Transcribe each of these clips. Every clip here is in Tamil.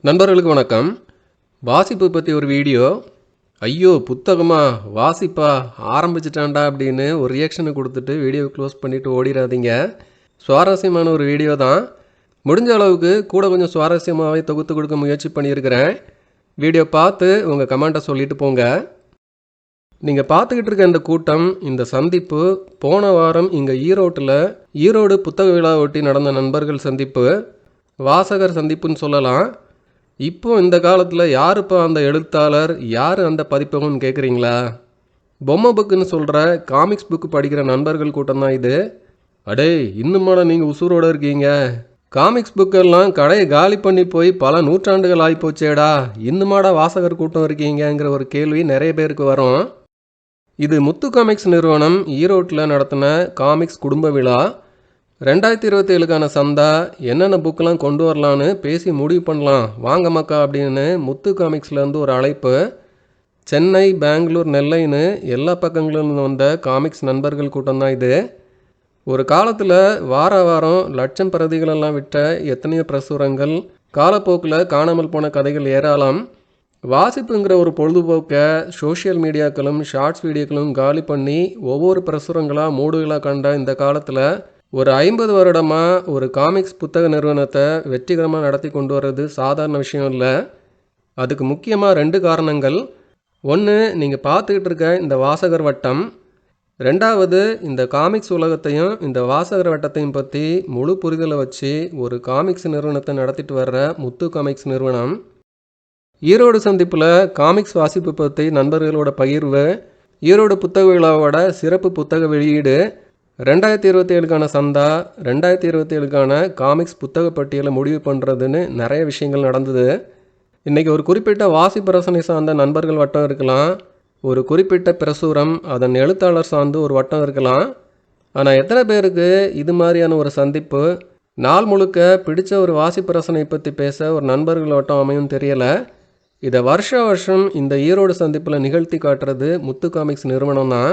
நண்பர்களுக்கு வணக்கம். வாசிப்பு பற்றி ஒரு வீடியோ. ஐயோ புத்தகமா வாசிப்பா ஆரம்பிச்சிட்டான்டா அப்படின்னு ஒரு ரியாக்ஷனை கொடுத்துட்டு வீடியோவை க்ளோஸ் பண்ணிவிட்டு ஓடிடாதீங்க. சுவாரஸ்யமான ஒரு வீடியோ தான். முடிஞ்ச அளவுக்கு கூட கொஞ்சம் சுவாரஸ்யமாகவே தொகுத்து கொடுக்க முயற்சி பண்ணியிருக்கிறேன். வீடியோ பார்த்து உங்கள் கமெண்ட்டை சொல்லிட்டு போங்க. நீங்கள் பார்த்துக்கிட்டு இருக்க இந்த கூட்டம், இந்த சந்திப்பு போன வாரம் இங்கே ஈரோடு புத்தக விழா ஒட்டி நடந்த நண்பர்கள் சந்திப்பு, வாசகர் சந்திப்புன்னு சொல்லலாம். இப்போ இந்த காலத்தில் யாருப்பா அந்த எழுத்தாளர், யார் அந்த பதிப்பகம்னு கேட்குறீங்களா? பொம்மை புக்குன்னு சொல்கிற காமிக்ஸ் புக்கு படிக்கிற நண்பர்கள் கூட்டம் தான் இது. அடே இன்னுமாட நீங்கள் உசூரோடு இருக்கீங்க? காமிக்ஸ் புக்கெல்லாம் கடையை காலி பண்ணி போய் பல நூற்றாண்டுகள் ஆகிப்போச்சேடா, இன்னுமாடா வாசகர் கூட்டம் இருக்கீங்கிற ஒரு கேள்வி நிறைய பேருக்கு வரும். இது முத்து காமிக்ஸ் நிறுவனம் ஈரோட்டில் நடத்தின காமிக்ஸ் குடும்ப விழா. 2027க்கான சந்தா என்னென்ன புக்கெலாம் கொண்டு வரலான்னு பேசி முடிவு பண்ணலாம் வாங்க மக்கா அப்படின்னு முத்து காமிக்ஸ்லேருந்து ஒரு அழைப்பு. சென்னை, பெங்களூர், நெல்லைன்னு எல்லா பக்கங்களிலிருந்து வந்த காமிக்ஸ் நண்பர்கள் கூட்டம் தான் இது. ஒரு காலத்தில் வாரம் லட்சம் பிரதிகளெல்லாம் விட்ட எத்தனையோ பிரசுரங்கள், காலப்போக்கில் காணாமல் போன கதைகள் ஏராளம். வாசிப்புங்கிற ஒரு பொழுதுபோக்கை சோஷியல் மீடியாக்களும் ஷார்ட்ஸ் வீடியோக்களும் காலி பண்ணி ஒவ்வொரு பிரசுரங்களாக மூடுகளாக கண்ட இந்த காலத்தில் ஒரு 50 வருடமாக ஒரு காமிக்ஸ் புத்தக நிறுவனத்தை வெற்றிகரமாக நடத்தி கொண்டு வர்றது சாதாரண விஷயம் இல்லை. அதுக்கு முக்கியமாக 2 காரணங்கள். ஒன்று, நீங்கள் பார்த்துக்கிட்டு இருக்க இந்த வாசகர் வட்டம். 2வது, இந்த காமிக்ஸ் உலகத்தையும் இந்த வாசகர் வட்டத்தையும் பற்றி முழு புரிதலை வச்சு ஒரு காமிக்ஸ் நிறுவனத்தை நடத்திட்டு வர்ற முத்து காமிக்ஸ் நிறுவனம். ஈரோடு சந்திப்பில் காமிக்ஸ் வாசிப்பு பற்றி நண்பர்களோட பகிர்வு, ஈரோடு புத்தக விழாவோட சிறப்பு புத்தக வெளியீடு, 2027க்கான சந்தா, 2027க்கான காமிக்ஸ் புத்தக பட்டியலை முடிவு பண்ணுறதுன்னு நிறைய விஷயங்கள் நடந்தது. இன்றைக்கி ஒரு குறிப்பிட்ட வாசிப்பு ரசனை சார்ந்த நண்பர்கள் வட்டம் இருக்கலாம், ஒரு குறிப்பிட்ட பிரசுரம் அதன் எழுத்தாளர் சார்ந்து ஒரு வட்டம் இருக்கலாம். ஆனால் எத்தனை பேருக்கு இது மாதிரியான ஒரு சந்திப்பு, நாள் முழுக்க பிடிச்ச ஒரு வாசிப்பு ரசனை பற்றி பேச ஒரு நண்பர்கள் வட்டம் அமையும் தெரியலை. இதை வருஷம் இந்த ஈரோடு சந்திப்பில் நிகழ்த்தி காட்டுறது முத்து காமிக்ஸ் நிறுவனம் தான்.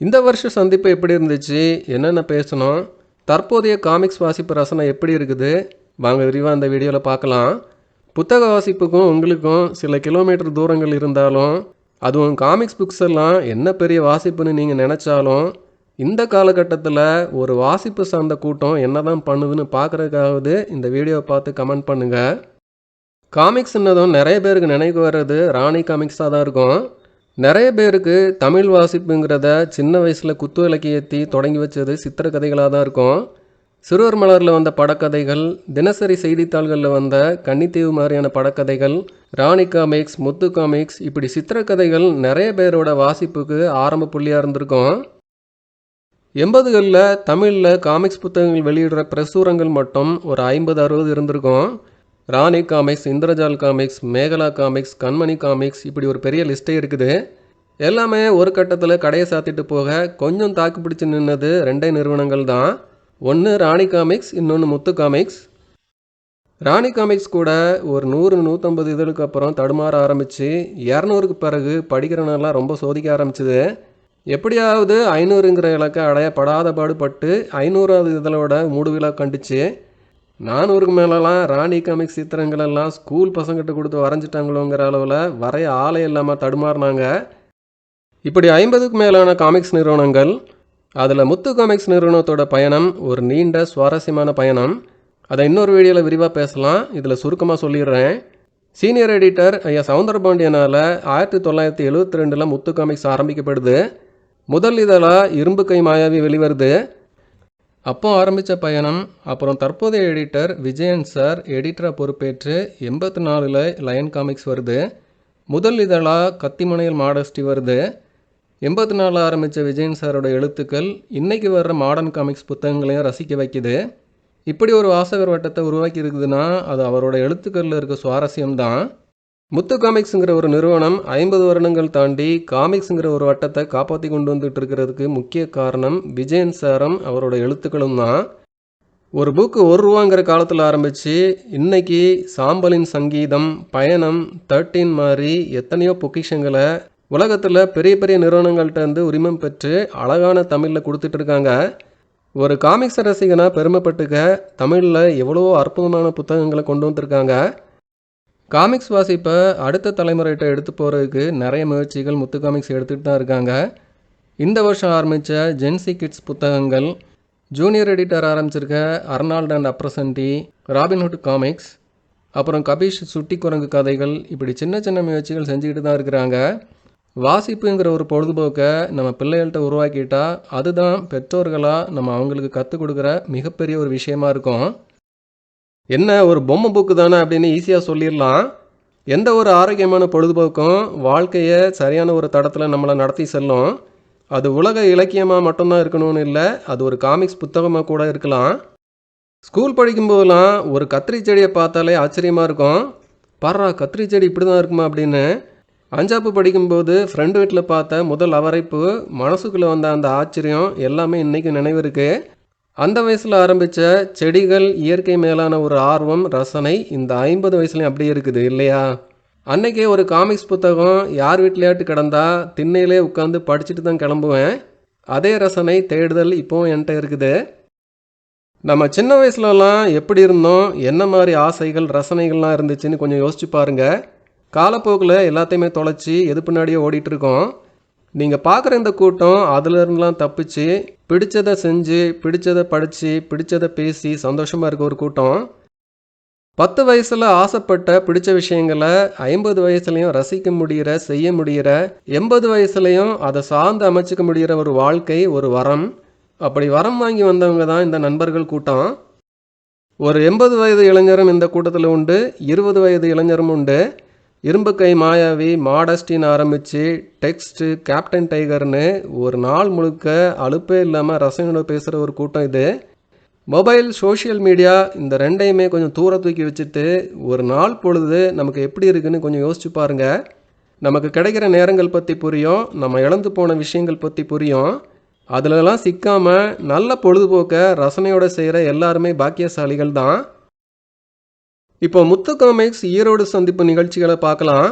இந்த வருஷ சந்திப்பு எப்படி இருந்துச்சு, என்னென்ன பேசணும், தற்போதைய காமிக்ஸ் வாசிப்பு ரசனை எப்படி இருக்குது, வாங்க விரிவாக இந்த வீடியோவில் பார்க்கலாம். புத்தக வாசிப்புக்கும் உங்களுக்கும் சில கிலோமீட்டர் தூரங்கள் இருந்தாலும், அதுவும் காமிக்ஸ் புக்ஸ் எல்லாம் என்ன பெரிய வாசிப்புன்னு நீங்கள் நினச்சாலும், இந்த காலகட்டத்தில் ஒரு வாசிப்பு சார்ந்த கூட்டம் என்ன தான் பண்ணுதுன்னு பார்க்குறதுக்காவது இந்த வீடியோவை பார்த்து கமெண்ட் பண்ணுங்கள். காமிக்ஸ்ன்னதும் நிறைய பேருக்கு நினைவு வர்றது ராணி காமிக்ஸாக தான் இருக்கும். நிறைய பேருக்கு தமிழ் வாசிப்புங்கிறத சின்ன வயசில் குத்து விளக்கு ஏற்றி தொடங்கி வச்சது சித்திரக்கதைகளாக தான் இருக்கும். சிறுவர் மலரில் வந்த படக்கதைகள், தினசரி செய்தித்தாள்களில் வந்த கன்னித்தீவு மாதிரியான படக்கதைகள், ராணி காமிக்ஸ், முத்து காமிக்ஸ், இப்படி சித்திரக்கதைகள் நிறைய பேரோட வாசிப்புக்கு ஆரம்ப புள்ளியாக இருந்திருக்கும். 80களில் தமிழில் காமிக்ஸ் புத்தகங்கள் வெளியிடுற பிரசுரங்கள் மட்டும் ஒரு 50-60 இருந்திருக்கும். ராணி காமிக்ஸ், இந்திரஜால் காமிக்ஸ், மேகலா காமிக்ஸ், கண்மணி காமிக்ஸ், இப்படி ஒரு பெரிய லிஸ்ட்டே இருக்குது. எல்லாமே ஒரு கட்டத்தில் கடையை சாத்திட்டு போக கொஞ்சம் தாக்கு பிடிச்சி நின்னது 2 நிறுவனங்கள் தான். ஒன்று ராணி காமிக்ஸ், இன்னொன்று முத்து காமிக்ஸ். ராணி காமிக்ஸ் கூட ஒரு 100-150 இதழுக்கு அப்புறம் தடுமாற ஆரம்பித்து 200க்கு பிறகு படிக்கிறனாலாம் ரொம்ப சோதிக்க ஆரம்பிச்சுது. எப்படியாவது 500ங்கிற இலக்கை அடைய படாத பாடுபட்டு 500வது இதழோட மூடுவிழா கண்டுச்சு. 400க்கு மேலெலாம் ராணி காமிக்ஸ் சித்திரங்களெல்லாம் ஸ்கூல் பசங்கிட்ட கொடுத்து வரைஞ்சிட்டாங்களோங்கிற அளவில் வரைய ஆளே இல்லாமல் தடுமாறினாங்க. இப்படி 50க்கு மேலான காமிக்ஸ் நிறுவனங்கள். அதில் முத்து காமிக்ஸ் நிறுவனத்தோட பயணம் ஒரு நீண்ட சுவாரஸ்யமான பயணம். அதை இன்னொரு வீடியோவில் விரிவாக பேசலாம். இதில் சுருக்கமாக சொல்லிடுறேன். சீனியர் எடிட்டர் ஐயா சவுந்தரபாண்டியனால் 1972 முத்து காமிக்ஸ் ஆரம்பிக்கப்படுது. முதல் இதழாக இரும்பு கை மாயாவி வெளிவருது. அப்போ ஆரம்பித்த பயணம் அப்புறம் தற்போதைய எடிட்டர் விஜயன் சார் எடிட்டராக பொறுப்பேற்று 84ல் லயன் காமிக்ஸ் வருது. முதல் இதழாக கத்திமனையில் மாடஸ்டி வருது. 84 ஆரம்பித்த விஜயன் சாரோட எழுத்துக்கள் இன்றைக்கி வர்ற மாடர்ன் காமிக்ஸ் புத்தகங்களையும் ரசிக்க வைக்குது. இப்படி ஒரு வாசகர் வட்டத்தை உருவாக்கி இருக்குதுன்னா அது அவரோட எழுத்துக்களில் இருக்க சுவாரஸ்யம்தான். முத்து காமிக்ஸுங்கிற ஒரு நிறுவனம் 50 வருடங்கள் தாண்டி காமிக்ஸுங்கிற ஒரு வட்டத்தை காப்பாற்றி கொண்டு வந்துட்டு இருக்கிறதுக்கு முக்கிய காரணம் விஜயன் சாரும் அவரோட எழுத்துக்களும் தான். ஒரு புக்கு ₹1ங்கிற காலத்தில் ஆரம்பித்து இன்றைக்கி சாம்பலின் சங்கீதம், பயணம், 13 மாதிரி எத்தனையோ பொக்கிஷங்களை உலகத்தில் பெரிய பெரிய நிறுவனங்கள்கிட்ட உரிமம் பெற்று அழகான தமிழில் கொடுத்துட்ருக்காங்க. ஒரு காமிக்ஸ் ரசிகனாக பெருமைப்பட்டுக்க தமிழில் எவ்வளவோ அற்புதமான புத்தகங்களை கொண்டு வந்திருக்காங்க. காமிக்ஸ் வாசிப்பை அடுத்த தலைமுறைகிட்ட எடுத்து போகிறதுக்கு நிறைய முயற்சிகள் முத்து காமிக்ஸ் எடுத்துகிட்டு தான் இருக்காங்க. இந்த வருஷம் ஆரம்பித்த ஜென்சி கிட்ஸ் புத்தகங்கள், ஜூனியர் எடிட்டர் ஆரம்பிச்சிருக்க அர்னால்ட் அண்ட் அப்ரசன்டி, ராபின்ஹுட் காமிக்ஸ், அப்புறம் கபீஷ் சுட்டி குரங்கு கதைகள், இப்படி சின்ன சின்ன முயற்சிகள் செஞ்சுக்கிட்டு தான் இருக்கிறாங்க. வாசிப்புங்கிற ஒரு பொழுதுபோக்கை நம்ம பிள்ளைகள்கிட்ட உருவாக்கிட்டா அதுதான் பெற்றோர்களாக நம்ம அவங்களுக்கு கற்றுக் கொடுக்குற மிகப்பெரிய ஒரு விஷயமா இருக்கும். என்ன ஒரு பொம்மை புக்கு தானே அப்படின்னு ஈஸியாக சொல்லிடலாம். எந்த ஒரு ஆரோக்கியமான பொழுதுபோக்கும் வாழ்க்கையை சரியான ஒரு தடத்தில் நம்மளை நடத்தி செல்லும். அது உலக இலக்கியமாக மட்டும்தான் இருக்கணும்னு இல்லை, அது ஒரு காமிக்ஸ் புத்தகமாக கூட இருக்கலாம். ஸ்கூல் படிக்கும்போதெல்லாம் ஒரு கத்திரி செடியை பார்த்தாலே ஆச்சரியமாக இருக்கும். பாரா, கத்திரி செடி இப்படி தான் இருக்குமா அப்படின்னு. 5ஆப்பு படிக்கும்போது ஃப்ரெண்டு வீட்டில் பார்த்த முதல் அவரைப்பு, மனசுக்குள்ளே வந்த அந்த ஆச்சரியம் எல்லாமே இன்றைக்கி நினைவு இருக்குது. அந்த வயசில் ஆரம்பித்த செடிகள், இயற்கை மேலான ஒரு ஆர்வம், ரசனை இந்த 50 வயசுலையும் அப்படியே இருக்குது இல்லையா? அன்றைக்கே ஒரு காமிக்ஸ் புத்தகம் யார் வீட்லையாட்டு கிடந்தா திண்ணையிலே உட்காந்து படிச்சுட்டு தான் கிளம்புவேன். அதே ரசனை, தேடுதல் இப்போவும் என்கிட்ட இருக்குது. நம்ம சின்ன வயசுலலாம் எப்படி இருந்தோம், என்ன மாதிரி ஆசைகள் ரசனைகள்லாம் இருந்துச்சுன்னு கொஞ்சம் யோசிச்சு பாருங்கள். காலப்போக்கில் எல்லாத்தையுமே தொலைச்சி எது பின்னாடியே ஓடிட்டுருக்கோம். நீங்கள் பார்க்குற இந்த கூட்டம் அதிலிருந்துலாம் தப்பிச்சு பிடிச்சதை செஞ்சு, பிடிச்சதை படித்து, பிடிச்சதை பேசி சந்தோஷமாக இருக்க ஒரு கூட்டம். 10 வயசில் ஆசைப்பட்ட பிடிச்ச விஷயங்களை 50 வயசுலையும் ரசிக்க முடிகிற, செய்ய முடிகிற, 80 வயசுலையும் அதை சார்ந்து அமைச்சிக்க முடிகிற ஒரு வாழ்க்கை ஒரு வரம். அப்படி வரம் வாங்கி வந்தவங்க தான் இந்த நண்பர்கள் கூட்டம். ஒரு 80 வயது இளைஞரும் இந்த கூட்டத்தில் உண்டு, 20 வயது இளைஞரும் உண்டு. இரும்பு கை மாயாவி, மாடஸ்டின்னு ஆரம்பித்து டெக்ஸ்ட்டு, கேப்டன் டைகர்னு ஒரு நாள் முழுக்க அலுப்பே இல்லாமல் ரசனையோட பேசுகிற ஒரு கூட்டம் இது. மொபைல், சோஷியல் மீடியா இந்த ரெண்டையுமே கொஞ்சம் தூர தூக்கி வச்சுட்டு ஒரு நாள் பொழுது நமக்கு எப்படி இருக்குன்னு கொஞ்சம் யோசிச்சு பாருங்கள். நமக்கு கிடைக்கிற நேரங்கள் பற்றி புரியும், நம்ம இழந்து போன விஷயங்கள் பற்றி புரியும். அதிலெல்லாம் சிக்காமல் நல்ல பொழுதுபோக்கை ரசனையோடு செய்கிற எல்லாருமே பாக்கியசாலிகள் தான். இப்போ முத்து காமிக்ஸ் ஈரோடு சந்திப்பு நிகழ்ச்சிகளை பார்க்கலாம்.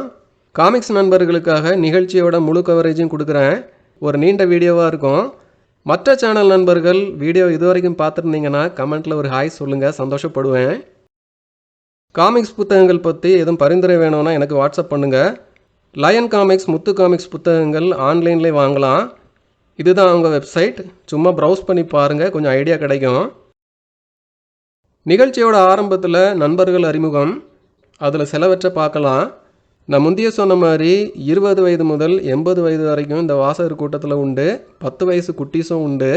காமிக்ஸ் நண்பர்களுக்காக நிகழ்ச்சியோட முழு கவரேஜும் கொடுக்குறேன். ஒரு நீண்ட வீடியோவாக இருக்கும். மற்ற சேனல் நண்பர்கள் வீடியோ இதுவரைக்கும் பார்த்துருந்தீங்கன்னா கமெண்ட்டில் ஒரு ஹாய் சொல்லுங்கள், சந்தோஷப்படுவேன். காமிக்ஸ் புத்தகங்கள் பற்றி எதுவும் பரிந்துரை வேணும்னா எனக்கு வாட்ஸ்அப் பண்ணுங்கள். லயன் காமிக்ஸ், முத்து காமிக்ஸ் புத்தகங்கள் ஆன்லைன்லேயே வாங்கலாம். இதுதான் அவங்க வெப்சைட். சும்மா ப்ரௌஸ் பண்ணி பாருங்கள், கொஞ்சம் ஐடியா கிடைக்கும். நிகழ்ச்சியோட ஆரம்பத்தில் நண்பர்கள் அறிமுகம், அதில் சிலவற்றை பார்க்கலாம். நான் முந்தைய சொன்ன மாதிரி 20 வயது முதல் 80 வயது வரைக்கும் இந்த வாசகர் கூட்டத்தில் உண்டு. 10 வயசு குட்டீஸும் உண்டு.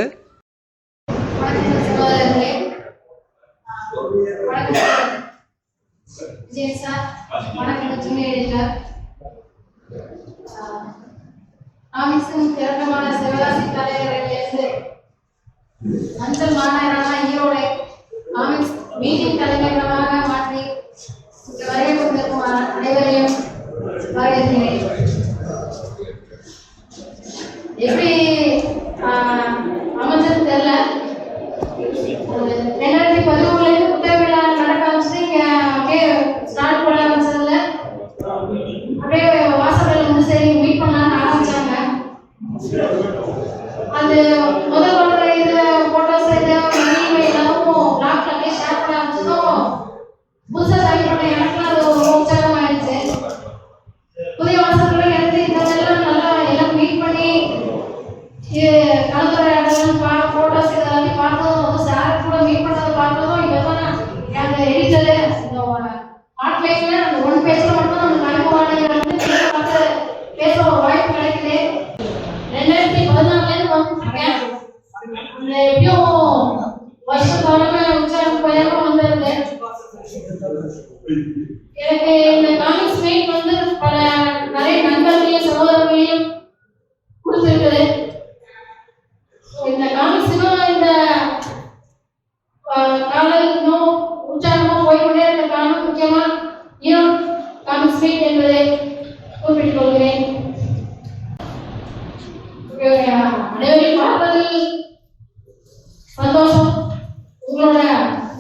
மீட்டிங் தலைமையிடமாக மாற்றி வருகை கொண்டிருக்கும் அனைவரையும் வரவேற்கிறேன். எப்படி அமைச்சது தெரியல, 2013 புத்தக விழா நடக்க ஆரம்பிச்சு இங்க அப்படியே ஸ்டார்ட் பண்ண ஆரம்பிச்சதுல அப்படியே வாசகர்கள் வந்து சரி மீட் பண்ணலாம்னு ஆரம்பிச்சாங்க. அது முதல் இது போட்டோஸ் எல்லாமும் பிளாக்ல அப்படியே ஷேர் பண்ண ஆரம்பிச்சதும் புதுசாக ஜாயின் பண்ண எனக்குலாம் அது ஒரு உற்சாகம் ஆயிடுச்சு. புதிய வாசகர்கள் எடுத்து இதெல்லாம் நல்லா எல்லாம் மீட் பண்ணி கலந்துரையாடலாம், போட்டோஸ் இதெல்லாத்தையும் பார்த்ததும் வந்து சார் கூட மீட் பண்ணதை பார்த்ததும் இதெல்லாம் அந்த எடிட்டரு இந்த ஆர்ட் பேஜில் அந்த 1 பேஜில் மட்டும் நமக்கு அனுபவம் பார்த்து பேச ஒரு வாய்ப்பு கிடைக்குது. 2014 வந்துருக்கேன். எப்படியும் வருஷத்தோடமே உற்சாகம் போயாலும் வந்துருது. எனக்கு இந்த காமிக்ஸ் மீட் வந்து பல நிறைய நண்பர்களையும் சகோதரர்களையும் கொடுத்துருக்குது. இந்த காமிக்ஸுக்கும் இந்த காலம் இன்னும் உற்சாகமாக போய்கொண்டே இருக்க காரணம் முக்கியமாக ஈரோடு காமிக்ஸ் மீட் என்பதை குறிப்பிட்டுக் கொள்கிறேன். அனைவரையும் பார்ப்பதில் சந்தோஷம். உங்களோட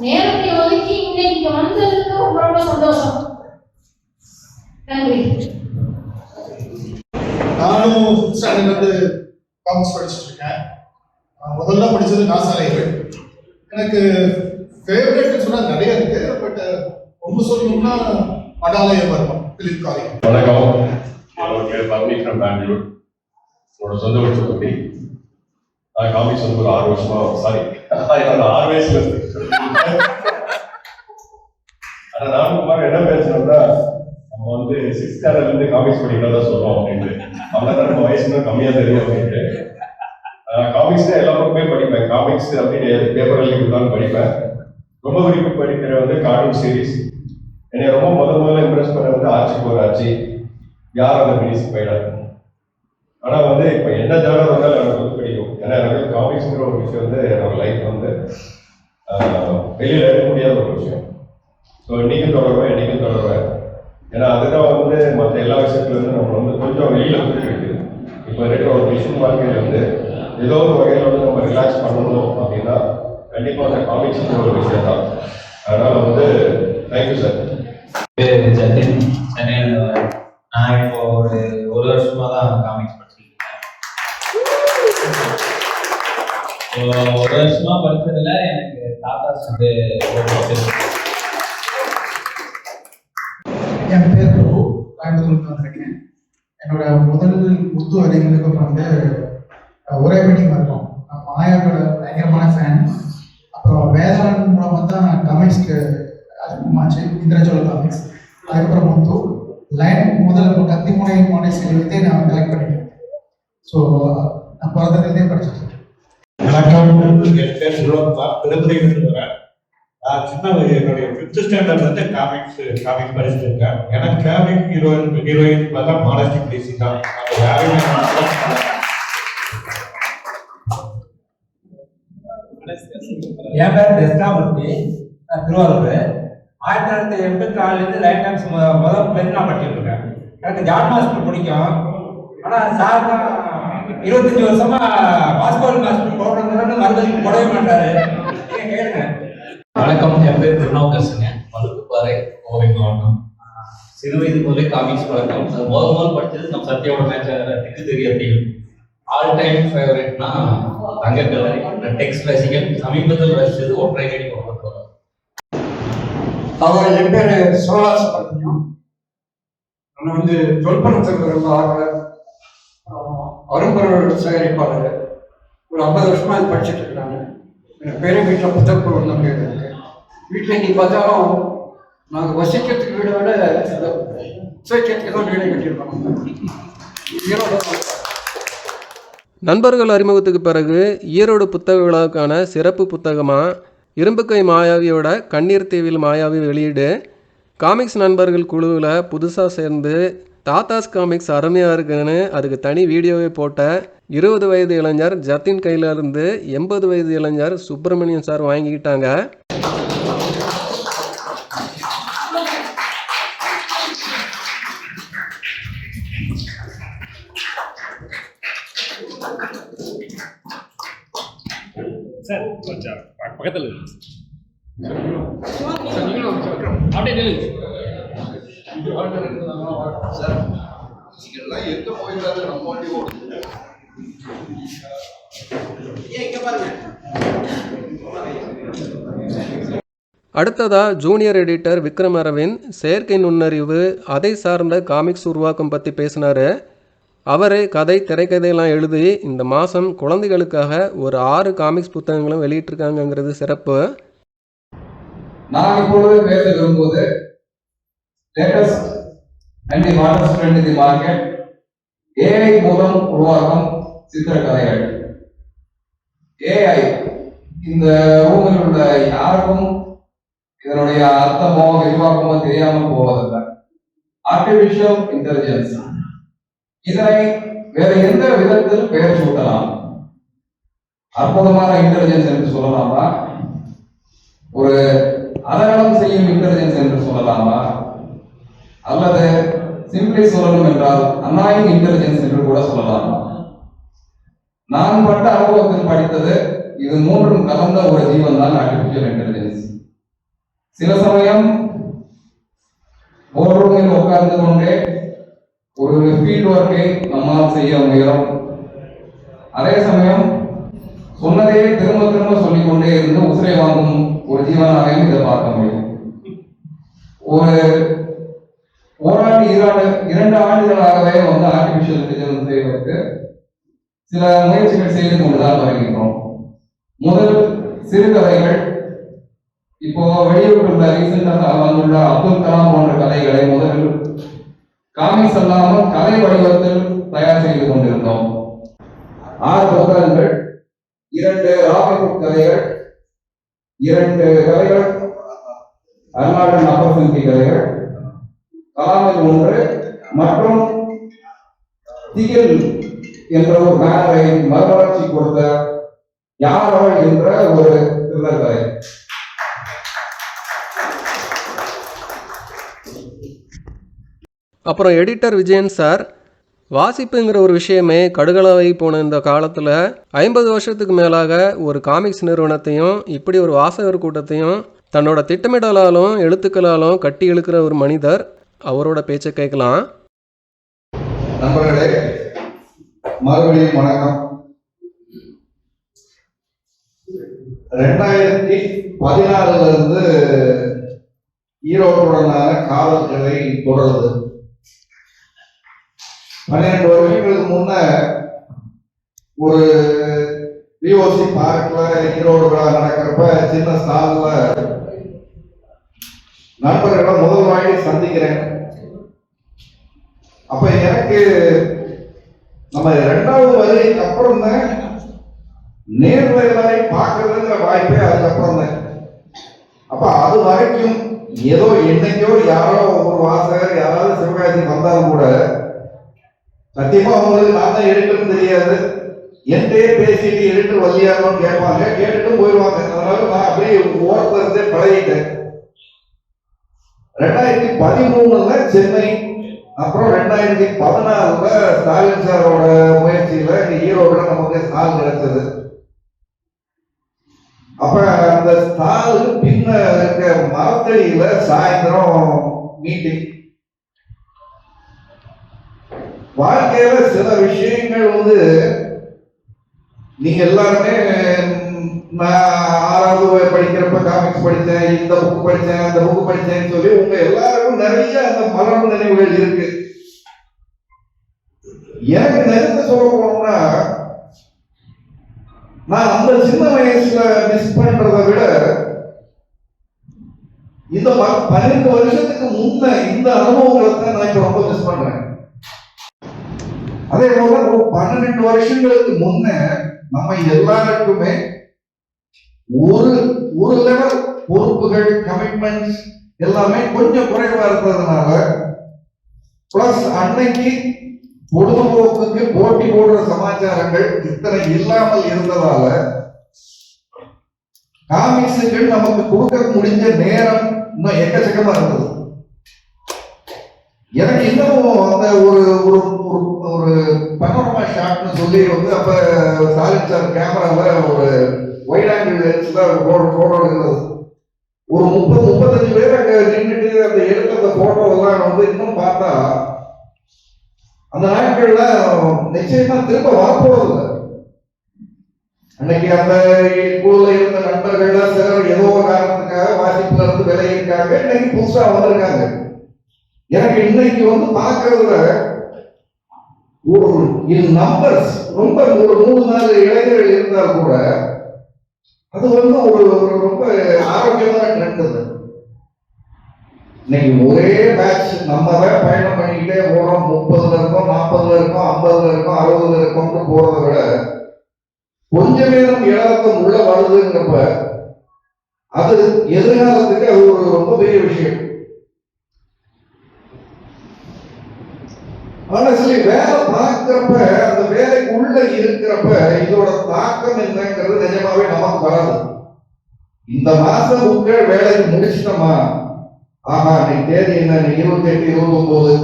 நேரத்தை ஒதுக்கி இன்னைக்கு வந்ததுக்கு ரொம்ப ரொம்ப சந்தோஷம். நன்றி. நானும் ஸ்டாண்டர்ட்ல காமிக்ஸ் படிச்சுட்டு இருக்கேன். முதல்ல படிச்சது நாசாலைகள். எனக்கு ஃபேவரட்னு சொன்னா நிறைய இருக்கு. பட் ரொம்ப சொல்லணும்னா மடாலயம் வரும் பிலிப் காலேஜ். வணக்கம், என்னோட பேர் பர்னி ஃப்ரம் பெங்களூர். என்னோட சொந்த ஊர் சொல்லி நான் காமிக்ஸ் வந்து ஒரு 6 வருஷமா என்னோட 6 வயசுல ஆனா நான் என்ன பேசணும்னா நம்ம வந்து 6th ஸ்டாண்டர்ட்ல இருந்து காமிக்ஸ் படிக்கிறதா சொல்றோம் அப்படின்ட்டு. அவ்வளவுதான் நம்ம வயசுனா கம்மியா தெரியும் அப்படின்ட்டு. காமிக்ஸ் தான் எல்லா பக்கமே படிப்பேன். காமிக்ஸ் அப்படின்னு பேப்பர் எழுதிதான் படிப்பேன். ரொம்ப விரும்பி படிக்கிற வந்து கார்ட்டூன் சீரீஸ். என்னை ரொம்ப முதல்ல இம்ப்ரெஸ் பண்ண வந்து ஆட்சிக்கு ஒரு ஆட்சி, யார் அந்த மினி ஸ்பைடர். ஆனா வந்து இப்ப என்ன ஜானர் வந்தாலும் எனக்கு வந்து பிடிக்கும். ஏன்னா எனக்கு காமிக்ஸ்ங்கிற ஒரு விஷயம் வந்து என்னோட லைஃப் வந்து வெளியில எடுக்க முடியாத ஒரு விஷயம். ஸோ இன்னைக்கும் தொடருவேன். ஏன்னா அதுதான் வந்து மற்ற எல்லா விஷயத்துல இருந்து நம்ம வந்து கொஞ்சம் வெளியில போயிட்டு இப்போ இருக்கிற ஒரு மிஷின் வாழ்க்கையில வந்து ஏதோ ஒரு வகையில வந்து நம்ம ரிலாக்ஸ் பண்ணணும் அப்படின்னா கண்டிப்பா அந்த காமிக்ஸ் ஒரு விஷயம் தான். அதனால வந்து தேங்க்யூ சார். ஜத்தின், சென்னையில். நான் இப்போ ஒரு வருஷமா தான் காமிக்ஸ் படிச்சிருக்கேன். ஒரு வருஷமா படிச்சதுல எனக்கு தாத்தாஸ் வந்து என் பேர் பிரபு, கோயம்புத்தூருக்கு வந்திருக்கேன். என்னோட முதல் முத்து வரைகளுக்கு வந்து ஒரே மீட்டிங் இருக்கும். நான் மாயாவோட பயங்கரமான ஃபேன். அப்புறம் வேதாளன் மூலமாக தான் காமிக்ஸ்க்கு அறிமுகமாச்சு, இந்திரஜோல காமிக்ஸ். அதுக்கப்புறம் முத்து லைன் முதல்ல கத்தி முனை செய்வதே நான் கலெக்ட் பண்ணிட்டேன். ஸோ நான் பிறந்ததுலேருந்தே படிச்சுட்டு இருக்கேன். வணக்கம், என் பேர் சுலோகா, திருப்பதியிலிருந்து வரேன். நான் என்னுடைய 5th ஸ்டாண்டர்ட்லேருந்து காமிக்ஸ் படிச்சுட்டு இருக்கேன். எனக்கு ஃபேவரட் ஹீரோயின் பார்த்தா மானஸ்டி பிளேசி தான். யாருமே என் பேர் தட்சிணாமூர்த்தி, நான் திருவாரூர். 1984 லைன் டைம்ஸ் முதல் பிளேன் நான் படிச்சுட்டு இருக்கேன். எனக்கு ஜான் மாஸ்டர் பிடிக்கும். ஆனால் சார் தான் 25 வருஷமா பாஸ்கோல் மாஸ்டர் போடுறதுன்னு மறுபடியும் போடவே மாட்டாரு. நீங்கள் கேளுங்க. வணக்கம், என் பேர் திருநாவுக்கரசுங்க, மலுக்குப்பாறை, கோவை மாவட்டம். சிறு வயது முதலே காமிக்ஸ் பழக்கம். அது முதல் படித்தது நம்ம சத்யாவோட மேட்ச் திக்கு தெரியத்தையும். ஆல் டைம் ஃபேவரட்னா தங்கக்கலை, டெக்ஸ்ட் ரசிகன். சமீபத்தில் ரசிச்சது ஒற்றை கடி ஒவ்வொரு. என் பேர் சிவகாசபத்தியம். நான் வந்து தொல்பணத்துக்கு ரொம்ப ஆர்வலர், அரும்பொருள் சேகரிப்பாளர். ஒரு 50 வருஷமா இது படிச்சுட்டு இருக்கிறாங்க. என் பேரை வீட்டில் புத்தகப்பொருள் ஒன்று பேர் இருக்கு. வீட்டில் இன்னைக்கு பார்த்தாலும் நாங்கள் வசிக்கிறதுக்கு வீடை விட சுவைக்கிறதுக்கு தான் வீடை கட்டியிருக்கோம். நண்பர்கள் அறிமுகத்துக்கு பிறகு ஈரோடு புத்தக விழாவுக்கான சிறப்பு புத்தகமாக இரும்புக்கை மாயாவியோட கண்ணீர் தீவில் மாயாவி வெளியீடு. காமிக்ஸ் நண்பர்கள் குழுவில் புதுசாக சேர்ந்து தாத்தாஸ் காமிக்ஸ் அருமையாக இருக்குன்னு அதுக்கு தனி வீடியோவை போட்ட 20 வயது இளைஞர் ஜத்தின் கையில் இருந்து 80 வயது இளைஞர் சுப்பிரமணியன் சார் வாங்கிக்கிட்டாங்க. சார் கொஞ்சம் பக்கத்தில் அப்படியே அடுத்ததா ஜூனியர் எடிட்டர் விக்ரம் அரவிந்த் செயற்கை நுண்ணறிவு அதை சார்ந்த காமிக்ஸ் உருவாக்கம் பற்றி பேசினார். அவரே கதை திரைக்கதையெல்லாம் எழுதி இந்த மாதம் குழந்தைகளுக்காக ஒரு 6 காமிக்ஸ் புத்தகங்களும் வெளியிட்டிருக்காங்கிறது சிறப்பு. நான் இப்பொழுது பேச விரும்புவது latest and the hottest trend in the market, AI மூலம் உருவாகும் சித்திரக்கதைகள். ஏஐ இந்த ரூமில் உள்ள யாருக்கும் இதனுடைய அர்த்தமோ விரிவாக்கமோ தெரியாமல் போவதில்லை. ஆர்டிபிஷியல் இன்டெலிஜென்ஸ், இதனை வேற எந்த விதத்தில் பெயர் சூட்டலாம்? அற்புதமான இன்டெலிஜென்ஸ் என்று சொல்லலாமா? ஒரு அதகலம் செய்யும் இன்டெலிஜென்ஸ் என்று சொல்லலாமா? அல்லது சிம்பிளி சொல்லணும் என்றால் அன்னாயிங் இன்டெலிஜென்ஸ் என்று கூட சொல்லலாமா? நான் பட்ட அனுபவத்தில் படித்தது இது மூன்றும் கலந்த ஒரு ஜீவன் தான் ஆர்டிபிஷியல் இன்டெலிஜென்ஸ். சில சமயம் ஒரு ரூமில் உட்கார்ந்து கொண்டே ஒரு ஃபீல்ட் ஒர்க்கை நம்மால் செய்ய முயலும். அதே சமயம் சொன்னதே திரும்ப திரும்ப சொல்லிக்கொண்டே இருந்து உசிரை வாங்கும் ஒரு ஜீவனாகவும் இதை பார்க்க முடியும். ஒரு ஓராண்டு 2 ஆண்டுகளாகவே வந்து ஆர்டிபிஷியல் இன்டெலிஜென்ஸ் செய்வதற்கு சில முயற்சிகள் செய்து கொண்டுதான் வருகின்றோம். முதல் சிறுகதைகள், இப்போ வெளியிட்டுள்ள ரீசெண்டாக வந்துள்ள அப்துல் கலாம் போன்ற கதைகளை முதலில் காமிக்ஸ் அல்லாமல் கதை வடிவத்தில் தயார் செய்து கொண்டிருந்தோம். 6 புத்தகங்கள், 2 ராபின்ஹுட் கதைகள், 2 கதைகள் அர்னால்டன் அப்பர்சன்கி கதைகள், கலாமில் 1 மற்றும் திகில் என்ற ஒரு பேனரை மறுவளர்ச்சி கொடுத்த யார் அவள் என்ற ஒரு த்ரில்லர் கதை. அப்புறம் எடிட்டர் விஜயன் சார், வாசிப்புங்கிற ஒரு விஷயமே கடுகளவை போன இந்த காலத்தில் 50 வருஷத்துக்கு மேலாக ஒரு காமிக்ஸ் நிறுவனத்தையும் இப்படி ஒரு வாசகர் கூட்டத்தையும் தன்னோட திட்டமிடலாலும் எழுத்துக்களாலும் கட்டி இழுக்கிற ஒரு மனிதர். அவரோட பேச்சை கேட்கலாம். நண்பர்களே, மறுபடியும் வணக்கம். 2014 இருந்து ஈரோட்டுடனான காதல் கதை தொடருது. 12 வருஷங்களுக்கு முன்ன ஒரு பிஓசி பார்க்ல ஈரோடு விழா நடக்கிறப்ப சின்ன ஸ்டால்ல நண்பர்களை முதல் வாங்கி சந்திக்கிறேன். அப்ப எனக்கு நம்ம 2வது வரைக்கு அப்புறம் தான் நேர்ல எல்லாரையும் பார்க்கறதுங்கிற வாய்ப்பே அதுக்கப்புறம் தான். அப்ப அது வரைக்கும் ஏதோ என்னைக்கோ யாரோ ஒரு வாசகர் யாராவது சிவகாசி வந்தாலும் கூட சத்தியமா அவங்களுக்கு நான் தான் எடிட்டர்னு தெரியாது. என்கிட்டயே பேசிட்டு எடிட்டர் வழியாகணும்னு கேட்பாங்க, கேட்டுட்டு போயிடுவாங்க. அதனால நான் அப்படியே ஓரத்துல இருந்தே பழகிட்டேன். 2013 சென்னை, அப்புறம் 2014 ஸ்டாலின் சாரோட முயற்சியில ஈரோடுல நமக்கு ஸ்டால் கிடைச்சது. அப்ப அந்த ஸ்டாலுக்கு பின்ன இருக்க மரத்தடியில சாயந்தரம் மீட்டிங். வாழ்க்கையில சில விஷயங்கள் வந்து நீங்க எல்லாருமே, நான் 6வது படிக்கிறப்ப காமிக்ஸ் படித்தேன், இந்த புக் படித்தேன், அந்த புக் படித்தேன்னு சொல்லி உங்க எல்லாருக்கும் நிறைய அந்த மரபு நினைவுகள் இருக்கு. எனக்கு நினைத்து சொல்ல போனோம்னா, நான் அந்த சின்ன வயசுல மிஸ் பண்றதை விட இந்த 12 வருஷத்துக்கு முன்ன இந்த அனுபவங்களை தான் நான் இப்ப ரொம்ப மிஸ் பண்றேன். அதே போல 12 வருஷங்களுக்கு முன்ன நம்ம எல்லாருக்குமே ஒரு லெவல் பொறுப்புகள், கமிட்மெண்ட்ஸ் எல்லாமே கொஞ்சம் குறைவா இருக்கிறதுனால, பிளஸ் அன்னைக்கு பொழுதுபோக்குக்கு போட்டி போடுற சமாச்சாரங்கள் இத்தனை இல்லாமல் இருந்ததால காமிக்ஸுகள் நமக்கு கொடுக்க முடிஞ்ச நேரம் இன்னும் எக்கச்சக்கமா இருந்தது. எனக்கு இன்னும் அந்த ஒரு ஒரு பனோரமா ஷாட்னு சொல்லி வந்து அப்ப ஸ்டாலின் சார் கேமரால ஒரு வைட் ஆங்கிள் லென்ஸ்ல போட்டோ எடுக்கிறது. ஒரு 30-35 பேர் அங்க நின்றுட்டு அந்த எடுத்த அந்த போட்டோ எல்லாம் வந்து இன்னும் பார்த்தா அந்த நாட்கள்ல நிச்சயமா திரும்ப வரப்போறதில்லை. அன்னைக்கு அந்த ஸ்கூல்ல இருந்த நண்பர்கள்ல சிலர் ஏதோ ஒரு காரணத்துக்காக வாசிப்புல இருந்து விலகிருக்காங்க, இன்னைக்கு புதுசா வந்திருக்காங்க. எனக்கு இன்னைக்கு வந்து பார்க்கறதுல ஒரு நம்பர்ஸ் ரொம்ப ஒரு 3-4 இளைஞர்கள் இருந்தால் கூட அது வந்து ஒரு ரொம்ப ஆரோக்கியமான ட்ரெண்ட். அது இன்னைக்கு ஒரே பேட்ச் நம்ம தான் பயணம் பண்ணிக்கிட்டே போறோம். 30ல இருக்கோம், 40ல இருக்கோம், 50ல இருக்கோம், 60ல இருக்கோம்னு போறதை விட கொஞ்சமே நம்ம இளக்கம் உள்ள வருதுங்கிறப்ப அது எதிர்காலத்துக்கு அது ஒரு ரொம்ப பெரிய விஷயம். ஆனஸ்ட்லி வேலை பார்க்கிறப்ப அந்த வேலைக்கு உள்ள இருக்கிறப்ப இதோட தாக்கம் என்னங்கிறது நிஜமாவே நமக்கு வராது. இந்த மாசம் உங்கள் வேலைக்கு முடிச்சிட்டோமா, ஆமா இன்னைக்கு தேதி என்ன, 28, 29,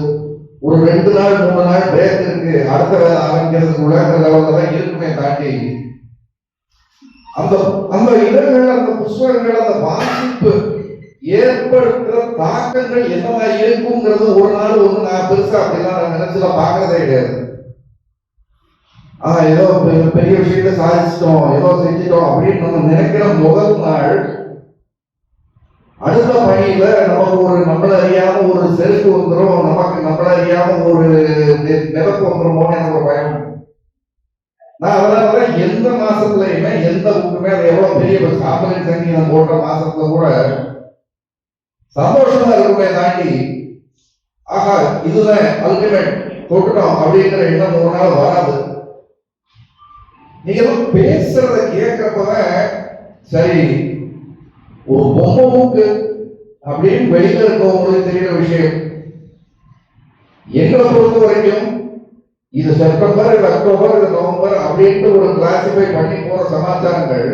ஒரு 2 நாள் 3 நாள் பிரேக் இருக்கு, அடுத்த வேலை ஆரம்பிக்கிறதுக்குள்ள அந்த லெவல்ல தான் இருக்குமே தாண்டி அந்த அந்த இடங்கள், அந்த புஸ்தகங்கள், அந்த வாசிப்பு ஏற்படுத்துற தாக்கங்கள் என்னவா இருக்குங்கிறது ஒரு நாள் ஒண்ணு நான் பெருசா அப்படிலாம் நான் நினைச்சுலாம் பார்க்கறதே கிடையாது. ஏதோ பெரிய விஷயத்த சாதிச்சிட்டோம், ஏதோ செஞ்சிட்டோம் அப்படின்னு நம்ம நினைக்கிற முதல் நாள் அடுத்த பணியில நமக்கு ஒரு நம்மள அறியாம ஒரு செருக்கு வந்துடும், நமக்கு நம்மள அறியாம ஒரு நிலப்பு வந்துருமோன்னு எனக்கு ஒரு பயம். நான் அதனாலதான் எந்த மாசத்துலயுமே எந்த புக்குமே அது எவ்வளவு பெரிய சாம்பலின் சங்கீதம் போட்ட மாசத்துல கூட சந்தோஷமா இருக்குமே தாண்டி ஆஹா இதுதான் அல்டிமேட் தொட்டுட்டோம் அப்படிங்கிற எண்ணம் ஒரு நாள் வராது. நீங்க பேசுறத கேட்கறப்பதான் சரி ஒரு பொம்மை மூக்கு அப்படின்னு வெளியில இருக்கவங்களுக்கு தெரிகிற விஷயம். எங்களை பொறுத்த வரைக்கும் இது செப்டம்பர், இது அக்டோபர், இது நவம்பர் அப்படின்ட்டு ஒரு கிளாசிஃபை பண்ணி போற சமாச்சாரங்கள்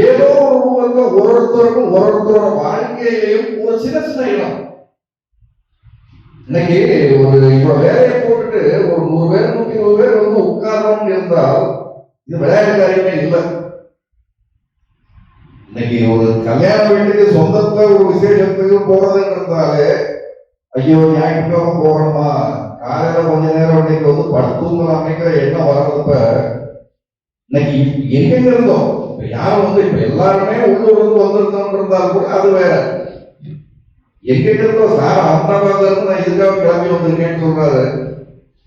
ஏதோ ஒரு ரூபத்துல ஒருத்தருக்கும் ஒருத்தரோட வாழ்க்கையிலையும் ஒரு சின்ன சின்ன இடம். இன்னைக்கு ஒரு இப்ப வேலையை போட்டுட்டு ஒரு 100 பேர் 120 பேர் வந்து உட்காரணும்னு இருந்தால் இது விளையாட்டு காரியமே இல்லை. இன்னைக்கு ஒரு கல்யாண வீட்டுக்கு சொந்தத்துல ஒரு விசேஷத்துக்கு போறதுன்னு இருந்தாலே ஐயோ ஞாயிற்றுக்கிழமை போகணுமா, காலையில கொஞ்ச நேரம் இன்னைக்கு வந்து படுத்துங்களாமேங்கிற எண்ணம் வர்றப்ப இன்னைக்கு எங்க இருந்தோம் யாரும் வந்து இப்ப எல்லாருமே உள்ளூர்ந்து வந்திருந்தோம் இருந்தாலும் கூட அது வேற. எங்க இருந்தோம் சார் அஹமதாபாத்ல இருந்து நான் இதுக்காக கிளம்பி வந்திருக்கேன்னு சொல்றாரு.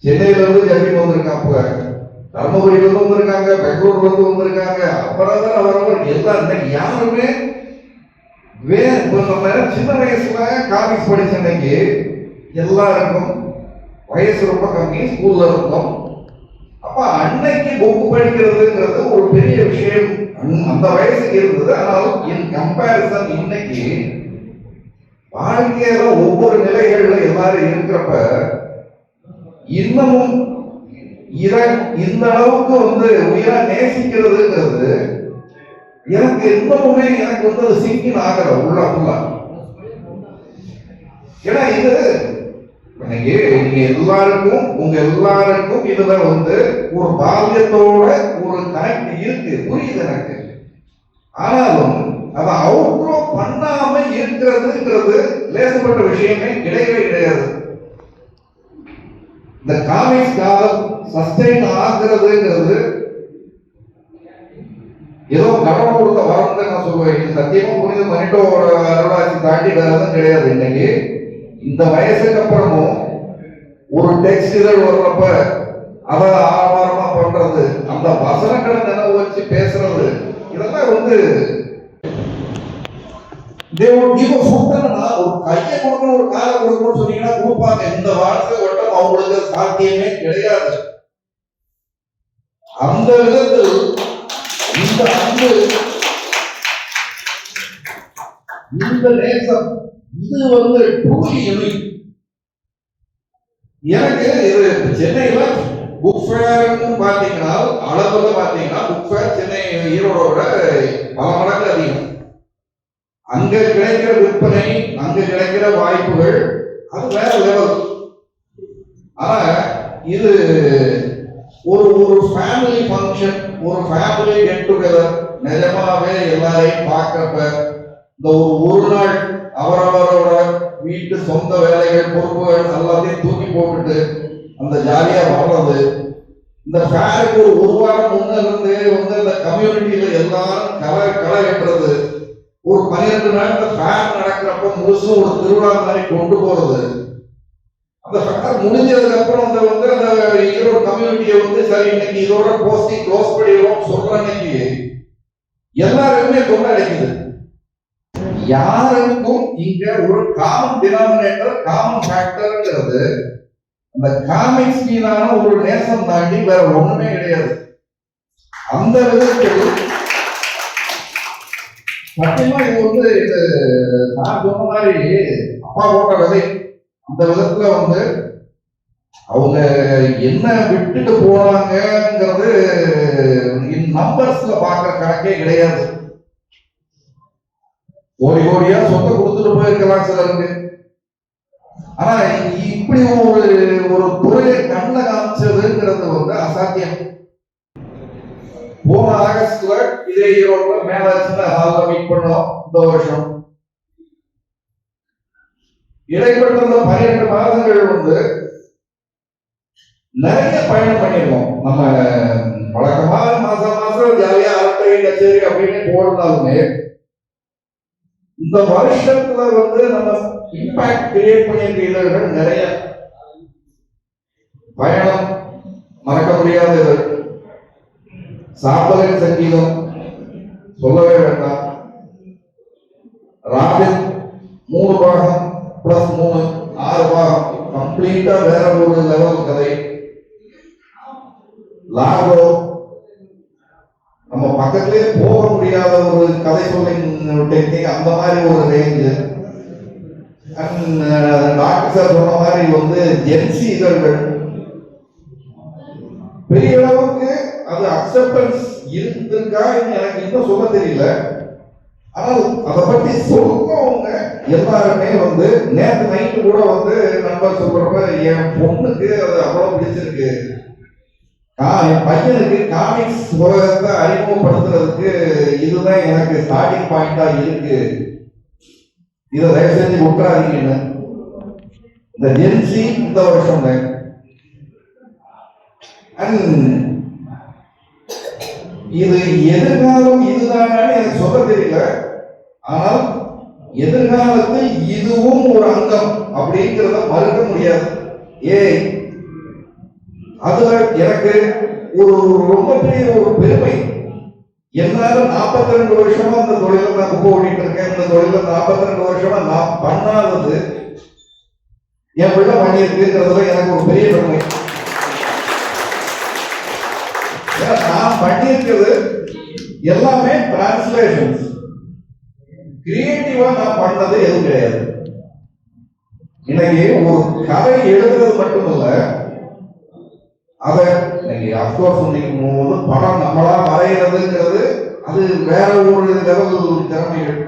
சென்னையில இருந்து கிளம்பி வந்திருக்காப்புல, தர்மபுரியில இருந்து வந்திருக்காங்க, பெங்களூர்ல இருந்து வந்திருக்காங்க, அப்புறம் தான் வரவர் எல்லாம் இன்னைக்கு யாருமே நம்ம சின்ன வயசுல காலேஜ் படிச்ச இன்னைக்கு எல்லாருக்கும் வயசு ரொம்ப கம்மி, ஸ்கூல்ல இருக்கும். அப்ப அன்னைக்கு புக் படிக்கிறதுங்கிறது ஒரு பெரிய விஷயம் அந்த வயசுக்கு இருந்தது. ஆனாலும் இன் கம்பேரிசன் இன்னைக்கு வாழ்க்கையில ஒவ்வொரு நிலைகள்ல எல்லாரும் இருக்கிறப்ப இன்னமும் இந்த அளவுக்கு வந்து உயிரா நேசிக்கிறதுங்கிறது எனக்கு இன்னமுமே எனக்கு வந்து அது சிங்கின் ஆகல உள்ள ஃபுல்லா. ஏன்னா இது நீங்க எல்லாருக்கும் உங்க எல்லாருக்கும் இதுல வந்து ஒரு பால்யத்தோட ஒரு கனெக்ட் இருக்கு, புரியுது எனக்கு. ஆனாலும் அதை அவுட்ரோ பண்ணாம இருக்கிறதுங்கிறது லேசப்பட்ட விஷயமே கிடையவே கிடையாது. இந்த காமிக்ஸ் காலம் சஸ்டெயின் ஆகுறதுங்கிறது ஏதோ கடவுள் கொடுத்த வரம் நான் சொல்லுவேன். இது சத்தியமா புனித மனிதோட அருளாட்சி தாண்டி வேற எதுவும் கிடையாது. இன்னைக்கு இந்த வயசுக்கு அப்புறமும் ஒரு டெக்ஸ்ட் இதழ் வர்றப்ப அதை ஆரவாரமா பண்றது, அந்த வசனங்களை நினைவு வச்சு பேசுறது, இதெல்லாம் வந்து ஒரு கையை கொடுக்கணும் ஒரு காலை கொடுக்கணும்னு சொன்னீங்கன்னா கொடுப்பாங்க. இந்த வாழ்க்கை வட்டம் அவங்களுக்கு சாத்தியமே கிடையாது. அந்த விதத்தில் இந்த அன்பு, இந்த நேசம், இது வந்து ட்ரூலி யூனிக். எனக்கு இது சென்னையில புக் ஃபேர்னு பாத்தீங்கன்னா அளவுல பாத்தீங்கன்னா புக் ஃபேர் சென்னை ஈரோடோட பல மடங்கு அதிகம். அங்க கிடைக்கிற விற்பனை, அங்க கிடைக்கிற வாய்ப்புகள் அது வேற லெவல். ஆனா இது ஒரு ஃபேமிலி ஃபங்க்ஷன், ஒரு ஃபேமிலி கெட் டுகெதர், நிஜமாவே எல்லாரையும் பார்க்கிறப்ப இந்த ஒரு நாள் அவரவரோட வீட்டு சொந்த வேலைகள் பொறுப்புகள் எல்லாத்தையும் தூக்கி போட்டுட்டு அந்த ஜாலியா வர்றது. இந்த ஃபேருக்கு ஒரு வாரம் முன்ன இருந்து வந்து இந்த கம்யூனிட்டியில எல்லாரும் களை வெட்டுறது, ஒரு 12 நாள் இந்த ஃபேர் நடக்கிறப்ப முழுசும் ஒரு திருவிழா மாதிரி கொண்டு போறது. அந்த ஃபேர் முடிஞ்சதுக்கு அப்புறம் அந்த வந்து அந்த ஈரோடு கம்யூனிட்டியை வந்து சரி இன்னைக்கு இதோட போஸ்டிங் க்ளோஸ் பண்ணிடுவோம் சொல்ற அன்னைக்கு எல்லாருக்குமே கொண்டாடிக்குது. யாருக்கும் இங்க ஒரு காமன் டினாமினேட்டர், காமன் ஃபேக்டர்ங்கிறது அந்த காமிக்ஸ் மீதான ஒரு நேசம் தாண்டி வேற ஒண்ணுமே கிடையாது. அந்த விதத்தில் சத்தியமா இது வந்து இது நான் சொன்ன மாதிரி அப்பா போட்ட விதை. அந்த விதத்துல வந்து அவங்க என்ன விட்டுட்டு போனாங்கிறது நம்பர்ஸ்ல பாக்குற கணக்கே கிடையாது. கோடி கோடியா சொத்தை கொடுத்துட்டு போயிருக்கலாம் சிலருக்கு. ஆனா இப்படி ஒரு துறையை கண்ண காமிச்சதுங்கிறது வந்து அசாத்தியம். போன ஆகஸ்ட்ல இதே ஈரோட்ல மேலாச்சுல ஹால்ல மீட் பண்ணோம். இந்த வருஷம் இடைப்பட்ட 12 மாதங்கள் வந்து நிறைய பயணம் பண்ணிருக்கோம். நம்ம வழக்கமாக மாசம் ஜாலியா அரட்டை கச்சேரி அப்படின்னு போயிருந்தாலுமே இந்த வருஷத்துல நம்ம இம்பாக்ட் கிரியேட் பண்ணியிருக்க இதழ்கள் நிறைய. பயணம் மறக்க முடியாத இதழ், சாம்பலின் சங்கீதம் சொல்லவே வேண்டாம், ராபின் 3 பாகம் பிளஸ் 3 6 பாகம் கம்ப்ளீட்டா வேற ஒரு லெவல் கதை, லாகோ நம்ம பக்கத்திலே போக முடியாத ஒரு கதை சொல்லிங் டெக்னிக், அந்த மாதிரி ஒரு ரேஞ்சு. டாக்டர் சார் சொன்ன மாதிரி ஜென்சி இதழ்கள் பெரிய அளவுக்கு அது அக்செப்டன்ஸ் இருந்திருக்கா எனக்கு இன்னும் சொல்ல தெரியல. ஆனால் அதை பத்தி சொல்றவங்க எல்லாருமே நேற்று நைட்டு கூட நண்பர் சொல்றப்ப என் பொண்ணுக்கு அது அவ்வளவு பிடிச்சிருக்கு, என் பையனுக்கு காமிக்ஸ் உலகத்தை அறிமுகப்படுத்துறதுக்கு இதுதான் எனக்கு ஸ்டார்டிங் பாயிண்டா இருக்கு, இதை தயவு செஞ்சு விட்டுறாதீங்கன்னு. இந்த ஜென்சி இந்த வருஷம் இது எதிர்காலம் இதுதானு எனக்கு சொல்ல தெரியல. ஆனால் எதிர்காலத்தில் இதுவும் ஒரு அங்கம் அப்படிங்கிறத மறுக்க முடியாது. அதுல எனக்கு ஒரு ரொம்ப பெரிய ஒரு பெருமை. என்னால 42 வருஷமா இந்த தொழில நான் குப்பை ஓடிட்டு இருக்கேன். இந்த தொழில 42 வருஷமா நான் பண்ணாதது என் பிள்ளை பண்ணியிருக்குங்கிறதுல எனக்கு ஒரு பெரிய பெருமை. நான் பண்ணியிருக்கிறது எல்லாமே டிரான்ஸ்லேஷன்ஸ், கிரியேட்டிவா நான் பண்ணது எதுவும் கிடையாது. இன்னைக்கு ஒரு கதை எழுதுறது மட்டும் இல்ல, அதை அப்கோர்ஸ் போது படம் நம்மளா வரைகிறதுங்கிறது அது வேற ஒரு லெவல் திறமைகள்,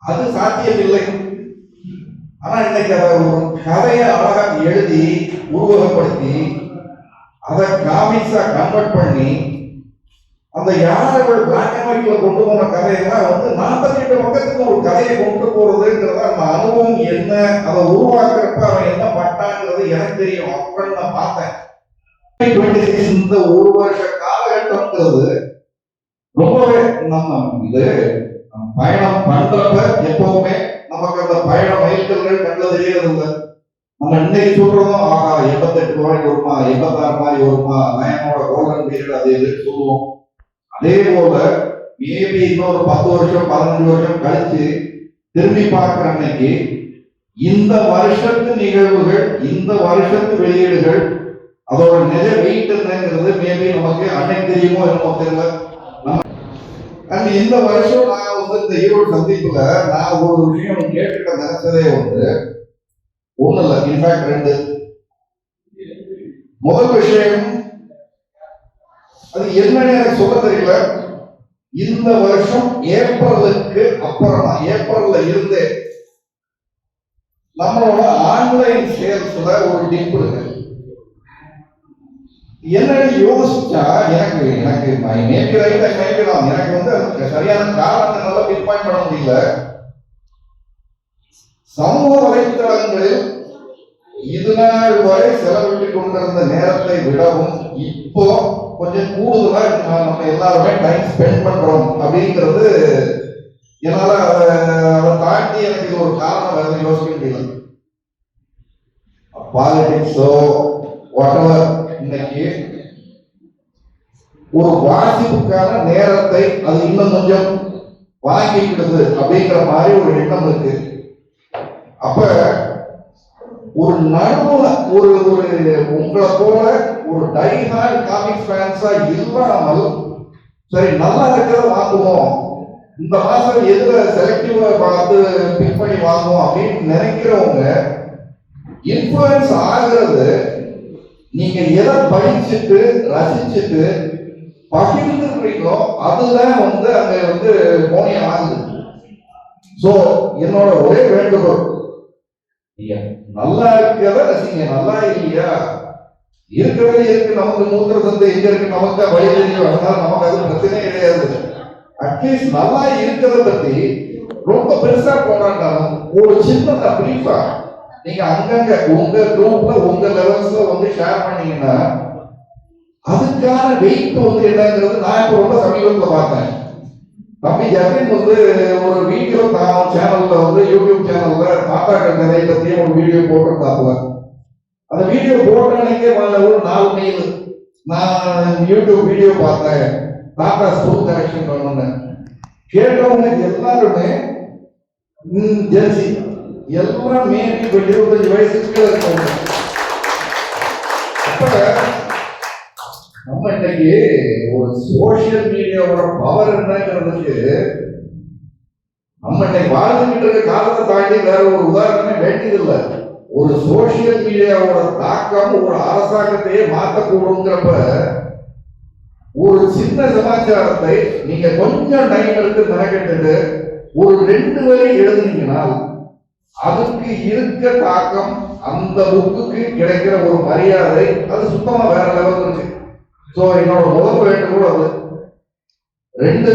அது சாத்தியம் இல்லை. ஆனா இன்னைக்கு அதை ஒரு கதையை அழகா எழுதி உருவகப்படுத்தி அதை காமிக்ஸா கன்வெர்ட் பண்ணி அந்த யார்கள் பிளாக் அண்ட் ஒயிட்ல கொண்டு போன கதையெல்லாம் 48 பக்கத்துக்கு ஒரு கதையை கொண்டு போறதுங்கிறத அந்த அனுபவம் என்ன, அதை உருவாக்குறப்ப அவன் என்ன பட்டாங்கிறது எனக்கு தெரியும். அப்புறம் நான் பார்த்தேன் இந்த ஒரு வருஷ காலகட்டம்ங்கிறது ரொம்பவே இது பயணம் பண்றப்ப எப்பவுமே நமக்கு அந்த பயண மைல்கல்கள் கண்ட தெரியாது இல்லை. நம்ம இன்னைக்கு சொல்றதும் 88 ரூபாய்க்கு வருமா, 86 மாதிரி வருமா, நயனோட கோல்டன் பீரியட் அது எதுன்னு சொல்லுவோம். அதே போல மேபி இன்னொரு 10 வருஷம் 15 வருஷம் கழிச்சு திரும்பி பார்க்கிற அன்னைக்கு இந்த வருஷத்து நிகழ்வுகள், இந்த வருஷத்து வெளியீடுகள், அதோட நிஜ வெயிட் என்னங்கிறது மேபி நமக்கு அன்னைக்கு தெரியுமோ என்னமோ தெரியல. இந்த வருஷம் நான் இந்த ஈரோடு சந்திப்புல நான் ஒரு விஷயம் கேட்டுக்க நினைச்சதே ஒண்ணு இல்ல, இன்ஃபேக்ட் 2. முதல் விஷயம் அது என்னன்னு எனக்கு சொல்ல தெரியல. இந்த வருஷம் ஏப்ரலுக்கு அப்புறமா, ஏப்ரல்ல இருந்தே நம்மளோட ஆன்லைன் சேல்ஸ்ல ஒரு டிப் இருக்கு. என்னன்னு யோசிச்சா எனக்கு எனக்கு சரியான காரணங்களை பின் பாயிண்ட் பண்ண முடியல. சமூக வலைத்தளங்களில் இதுநாள் வரை செலவிட்டுக் கொண்டிருந்த நேரத்தை விடவும் இப்போ கொஞ்சம் கூடுதலா நம்ம எல்லாருமே டைம் ஸ்பெண்ட் பண்றோம் அப்படிங்கிறது என்னால அதை தாண்டி எனக்கு இது ஒரு காரணம் வேற யோசிக்க முடியல. பாலிடிக்ஸோ வாட்டவர் இன்னைக்கு ஒரு வாசிப்புக்கான நேரத்தை அது இன்னும் கொஞ்சம் வாங்கிக்கிடுது அப்படிங்கிற மாதிரி ஒரு எண்ணம் இருக்கு. அப்ப ஒரு நடுவுல ஒரு உங்களை போல ஒரு டைஹார்ட் காமிக்ஸ் ஃபேன்ஸா இல்லாமல் சரி நல்லா இருக்கிறத வாங்குவோம், இந்த மாசம் எதுல செலக்டிவா பார்த்து பிக் பண்ணி வாங்குவோம் அப்படின்னு நினைக்கிறவங்க இன்ஃபுளுன்ஸ் ஆகிறது நீங்க எதை படிச்சுட்டு ரசிச்சுட்டு பகிர்ந்துக்கிறீங்களோ அதுதான் அங்க போனியம் ஆகுது. சோ என்னோட ஒரே வேண்டுகோள், நல்லா இருக்கிறத ரசிங்க, நல்லா இல்லையா இருக்கிறதே இருக்கு. நமக்கு மூத்திர சந்தை எங்க இருக்கு, நமக்கு வழி தெரியும், அதனால நமக்கு அது பிரச்சனையே கிடையாது. அட்லீஸ்ட் நல்லா இருக்கிறத பத்தி ரொம்ப பெருசா போராட்டாலும் ஒரு சின்னதா பிரீஃபா நீங்க அங்கங்க உங்க குரூப்ல உங்க லெவல்ஸ்ல ஷேர் பண்ணீங்கன்னா அதுக்கான வெயிட் என்னங்கிறது நான் இப்ப ரொம்ப சமீபத்துல பார்த்தேன். தம்பி ஜஸ்டின் வந்து ஒரு வீடியோ தான் சேனல்ல வந்து யூடியூப் சேனல்ல தாத்தாக்கள் கதை பத்தி ஒரு வீடியோ போட்டிருந்தாப்புல. அந்த வீடியோ போட்ட அன்னைக்கே ஒரு 4 மெயில் நான் யூடியூப் வீடியோ பார்த்தேன், தாத்தா ஸ்கூல் கனெக்ஷன் பண்ணுங்க. கேட்டவங்க எல்லாருமே ஜெர்சி எல்லாம் மேபி 25 வயசுக்கு இருக்கவங்க. அப்ப நம்ம இன்னைக்கு ஒரு சோசியல் மீடியாவோட பவர் என்னங்கிறதுக்கு நம்ம இன்னைக்கு வாழ்ந்துகிட்டு இருக்க காலத்தை தாண்டி வேற ஒரு உதாரணமே வேண்டியதில்லை. ஒரு சோசியல் மீடியாவோட தாக்கம் ஒரு அரசாங்கத்தையே மாற்றக்கூடுங்கிறப்ப ஒரு சின்ன சமாச்சாரத்தை நீங்க கொஞ்சம் டைம் எடுத்து மெனக்கெட்டு ஒரு 2 வரி எழுதுனீங்கன்னா அதுக்கு இருக்க தாக்கம், அந்த புக்குக்கு கிடைக்கிற ஒரு மரியாதை அது சுத்தமா வேற லெவல் இருக்கு. சோ என்னோட முதல் வேண்டுகோள் அது. 2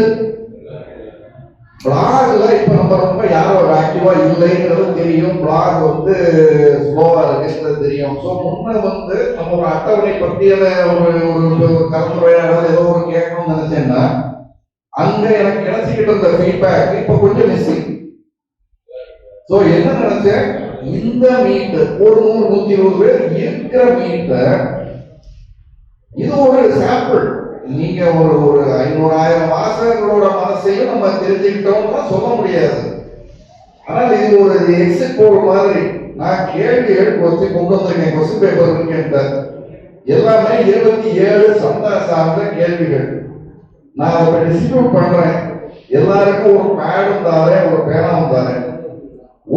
பிளாக்ல இப்ப நம்ம ரொம்ப யாரும் ஆக்டிவா இல்லைங்கிறது தெரியும். பிளாக் வந்து ஸ்லோவா இருக்குங்கிறது தெரியும். ஸோ முன்ன வந்து நம்ம ஒரு அட்டவணை பற்றியான ஒரு கலந்துரையாடல் ஏதோ ஒரு கேட்கணும்னு நினைச்சேன்னா அங்க எனக்கு கிடைச்சிக்கிட்டு இருந்த ஃபீட்பேக் இப்ப கொஞ்சம் மிஸ்ஸிங். ஸோ என்ன நினைச்சேன், இந்த மீட் ஒரு 100-120 பேர் இருக்கிற மீட்ட இது ஒரு சாம்பிள். நீங்க ஒரு 500,000 வாசகங்களோட மனசையும் நம்ம தெரிஞ்சுக்கிட்டோம்னா சொல்ல முடியாது. ஆனால் இது ஒரு எக்ஸிட் போல் மாதிரி. நான் கேள்விகள் வச்சு கொண்டு வந்திருக்கேன், கொஸ்டின் பேப்பர் இருக்கேன். எல்லாமே 27 சந்தா சார்ந்த கேள்விகள். நான் அதை டிஸ்ட்ரிபியூட் பண்றேன். எல்லாருக்கும் ஒரு பேடும் தாரேன், ஒரு பேனாவும் தாரேன்.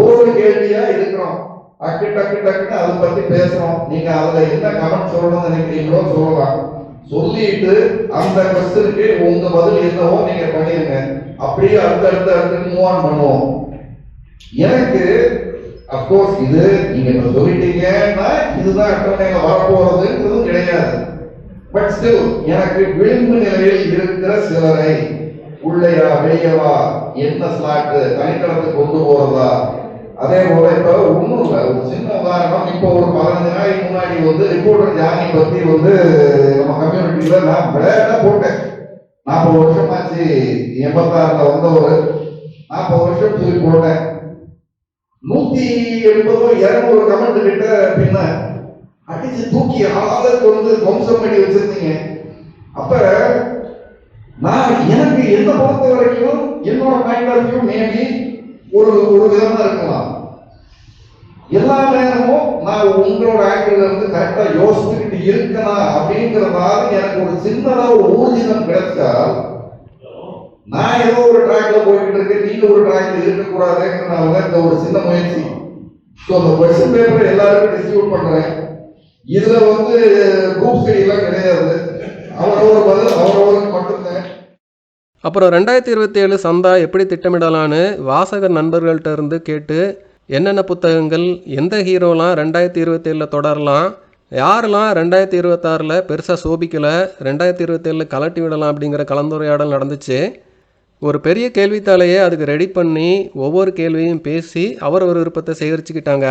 ஒரு கேள்வியா இருக்கிறோம், டக்கு டக்கு டக்குன்னு அதை பத்தி பேசுறோம். நீங்க அதுல என்ன கமெண்ட் சொல்லணும்னு நினைக்கிறீங்களோ சொல்லலாம். சொல்லிட்டு அந்த கொஸ்டினுக்கு உங்க பதில் என்னவோ நீங்க பண்ணிருங்க. அப்படியே அடுத்து மூவ் ஆன் பண்ணுவோம். எனக்கு அப்கோர்ஸ் இது நீங்க இப்ப சொல்லிட்டீங்கன்னா இதுதான் அட்டவணையில வரப்போறதுன்றதும் கிடையாது. பட் ஸ்டில் எனக்கு விளிம்பு நிலையில் இருக்கிற சிலரை உள்ளையா வெளியவா, என்ன ஸ்லாட் தனித்தளத்துக்கு கொண்டு போறதா, அதே போல இப்ப ஒண்ணும் இல்லை, ஒரு சின்ன உதாரணம். இப்போ ஒரு 15 நாளைக்கு முன்னாடி வந்து ரிப்போர்ட்டர் ஜானி பத்தி வந்து நம்ம கம்யூனிட்டியில நான் விளையாட போட்டேன். 40 வருஷமாச்சு, 86ல வந்தவர், 40 வருஷம் சொல்லி போட்டேன். 180-200 கமெண்ட் கிட்ட பின்ன அடிச்சு தூக்கி ஆளுக்கு வந்து வம்சம் பண்ணி வச்சிருந்தீங்க. அப்ப நான் எனக்கு என்ன பொறுத்த வரைக்கும் என்னோட பாயிண்ட் ஆஃப் வியூ மேபி ஒரு விதமா இருக்கலாம். எல்லா நேரமும் நான் உங்களோட ஆங்கிள் இருந்து கரெக்டா யோசிச்சுக்கிட்டு இருக்கணும் அப்படிங்கிறதால எனக்கு ஒரு சின்னதா ஒரு ஊர்ஜிதம் கிடைச்சால் நான் ஏதோ ஒரு ட்ராக்ல போயிட்டு இருக்கேன், நீங்க ஒரு ட்ராக்ல இருக்கக்கூடாதுங்கிறனால இந்த ஒரு சின்ன முயற்சி. ஸோ அந்த கொஸ்டின் பேப்பர் எல்லாருக்கும் டிஸ்ட்ரிபியூட் பண்றேன். இதுல வந்து குரூப் ஸ்டடி எல்லாம் கிடையாது, அவரோட பதில் அவரோட மட்டும்தான். அப்புறம் 2027 சந்தா எப்படி திட்டமிடலான்னு வாசகர் நண்பர்கள்ட்ட இருந்து கேட்டு என்னென்ன புத்தகங்கள், எந்த ஹீரோலாம் 2027 தொடரலாம், யாரெல்லாம் 2026 பெருசாக சோபிக்கலை 2027 கலட்டி விடலாம் அப்படிங்கிற கலந்துரையாடல் நடந்துச்சு. ஒரு பெரிய கேள்வித்தாளையே அதுக்கு ரெடி பண்ணி ஒவ்வொரு கேள்வியும் பேசி அவர் ஒரு விருப்பத்தை சேகரிச்சுக்கிட்டாங்க.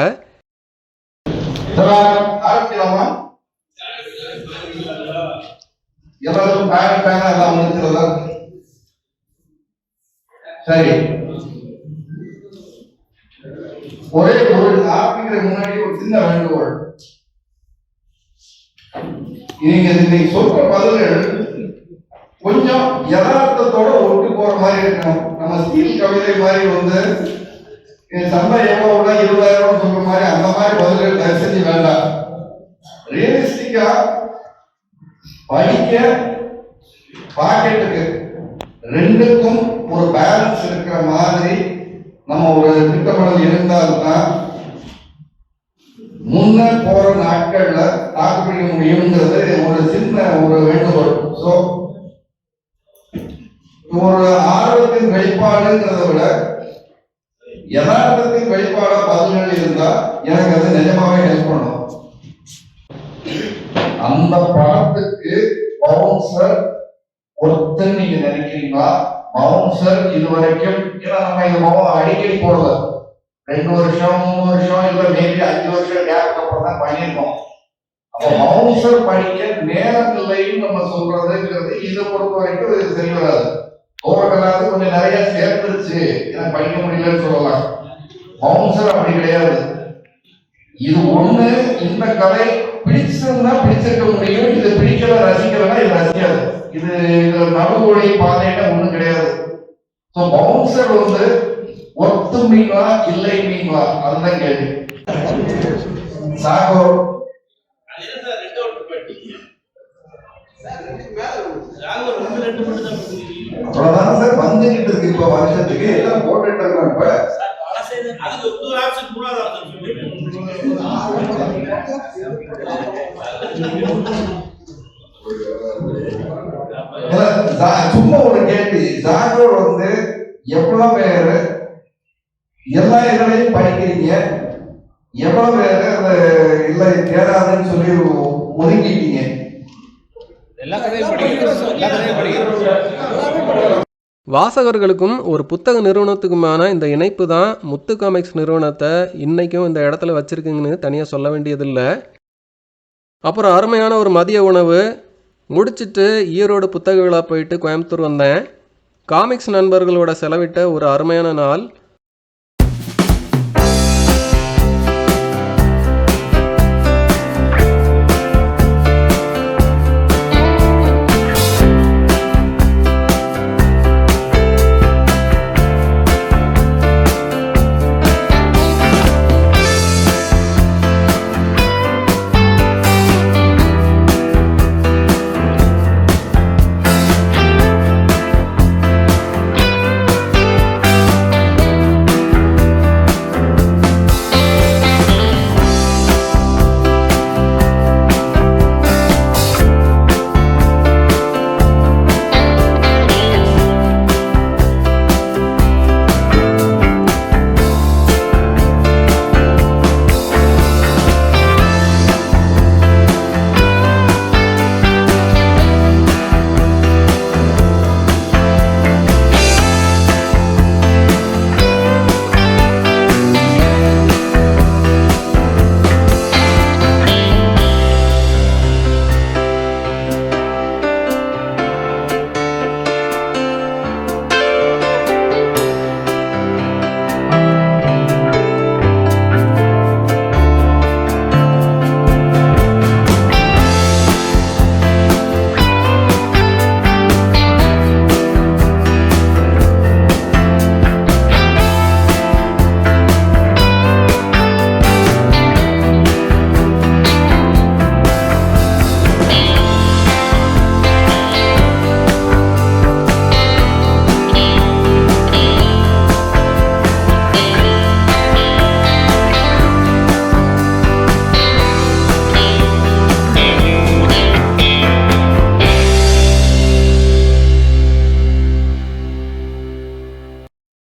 சரி, ஒரே ஒரு ஆரம்பிக்கிற முன்னாடி ஒரு சின்ன வேண்டுகோள். நீங்க சொல்ற பதில்கள் கொஞ்சம் யதார்த்தத்தோட ஒட்டு போற மாதிரி இருக்கணும். நம்ம ஸ்டீல் கவிதை மாதிரி வந்து சம்பா எவ்வளவு 20,000 சொல்ற மாதிரி அந்த மாதிரி பதில்கள் தயவு செஞ்சு வேண்டாம். ரியலிஸ்டிக்கா படிக்க பாக்கெட்டுக்கு ரெண்டுக்கும் ஒரு பேலன்ஸ் இருக்கிற மாதிரி நம்ம ஒரு திட்டமிடல் இருந்தால்தான் முன்ன போற நாட்கள்ல தாக்குப்பிடிக்க முடியுங்கிறது ஒரு சின்ன ஒரு வேண்டுகோள். ஸோ ஒரு ஆர்வத்தின் வெளிப்பாடுங்கிறத விட யதார்த்தத்தின் வெளிப்பாடா பதில்கள் இருந்தா எனக்கு அது நிஜமாவே ஹெல்ப் பண்ணும். அந்த படத்துக்கு பவுன்சர் ஒருத்தர் நீங்க நினைக்கிறீங்களா? பவுன்சர் இதுவரைக்கும் நம்ம இந்த பவம் அடிக்கடி போடல, 2 வருஷம் 3 வருஷம் இல்ல மேபி 5 வருஷம் கேப் அப்புறம் தான் பண்ணியிருக்கோம். அப்ப பவுன்சர் படிக்க நேரம் இல்லைன்னு நம்ம சொல்றதுங்கிறது இதை பொறுத்த வரைக்கும் சரி வராது. ஓவர்கலாவது கொஞ்சம் நிறைய சேர்ந்துருச்சு, எனக்கு படிக்க முடியலன்னு சொல்லலாம். பவுன்சர் அப்படி கிடையாது. இது ஒண்ணு, இந்த கலை பிடிச்சிருந்தா பிடிச்சிருக்க முடியும், இது பிடிக்கல ரசிக்கலன்னா இது ரசிக்காது. இது இதுல நடுவொழி பாதையில ஒண்ணும் கிடையாது. ஸோ பவுன்சர் வந்து ஒத்து மீன்வா இல்லை மீன்வா, அதுதான் கேள்வி. சாகோ அவ்வளவுதான் சார் வந்துகிட்டு இருக்கு. இப்ப வருஷத்துக்கு எல்லாம் போட்டுட்டு இருக்கோம். இப்ப சும்மா ஒரு கேள்வி, ஜாகோர் வந்து எவ்வளவு பேரு எல்லா இதழையும் படிக்கிறீங்க, எவ்வளவு பேரு அந்த இல்லை தேடாதுன்னு சொல்லி ஒதுக்கிட்டீங்க? வாசகர்களுக்கும் ஒரு புத்தக நிறுவனத்துக்குமான இந்த இணைப்பு தான் முத்து காமிக்ஸ் நிறுவனத்தை இன்றைக்கும் இந்த இடத்துல வச்சுருக்குங்கன்னு தனியாக சொல்ல வேண்டியதில்லை. அப்புறம் அருமையான ஒரு மதிய உணவு முடிச்சுட்டு ஈரோடு புத்தக விழா போயிட்டு கோயம்புத்தூர் வந்தேன். காமிக்ஸ் நண்பர்களோட செலவிட்ட ஒரு அருமையான நாள்.